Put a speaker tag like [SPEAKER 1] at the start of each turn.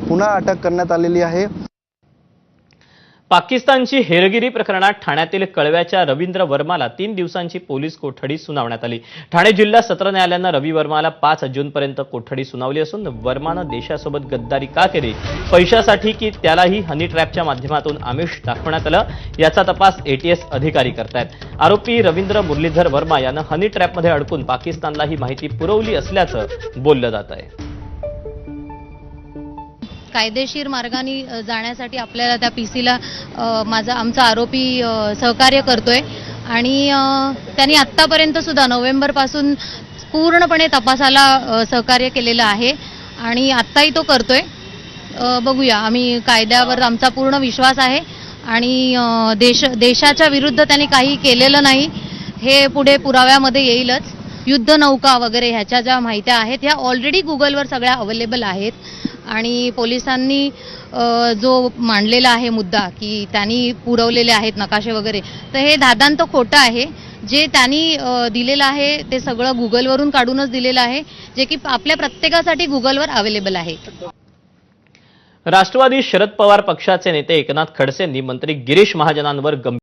[SPEAKER 1] पुन्हा अटक करण्यात आलेली आहे।
[SPEAKER 2] पाकिस्तानची हेरगिरी प्रकरणात ठाण्यातील कळव्याच्या रवींद्र वर्माला 3 दिवसांची पोलीस कोठडी सुनावण्यात आली। ठाणे जिल्हा सत्र न्यायालयानं रवी वर्माला 5 जूनपर्यंत कोठडी सुनावली असून वर्मानं देशासोबत गद्दारी का केली, पैशासाठी की त्यालाही हनी ट्रॅपच्या माध्यमातून आमिष दाखवण्यात आलं, याचा तपास एटीएस अधिकारी करतायत। आरोपी रवींद्र मुरलीधर वर्मा यानं हनी ट्रॅपमध्ये अडकून पाकिस्तानला ही माहिती पुरवली असल्याचं बोललं जात आहे।
[SPEAKER 3] कायदेशीर मार्गाने जाण्यासाठी आपल्याला त्या पीसीला आमचा आरोपी सहकार्य करतोय आणि त्यांनी आत्तापर्यंत सुद्धा नोव्हेंबरपासून पूर्णपणे तपासाला सहकार्य केलेलं आहे आणि आत्ताही तो करतोय। बघूया, आम्ही कायद्यावर आमचा पूर्ण विश्वास आहे आणि देशाच्या विरुद्ध त्यांनी काही केलेलं नाही हे पुढे पुराव्यामध्ये येईलच। युद्ध नौका वगैरे ह्याच्या ज्या माहित्या आहेत ह्या ऑलरेडी गुगलवर सगळ्या अवेलेबल आहेत आणि पोलिसांनी जो मांडलेला आहे मुद्दा की त्यांनी पुरवलेले आहेत नकाशे वगैरे, तर हे दादांत खोटं आहे। जे त्यांनी दिलेलं आहे ते सगळं गुगलवरून काढूनच दिलेलं आहे, जे की आपल्या प्रत्येकासाठी गुगलवर अवेलेबल आहे।
[SPEAKER 2] राष्ट्रवादी शरद पवार पक्षाचे नेते एकनाथ खडसेंनी मंत्री गिरीश महाजनांवर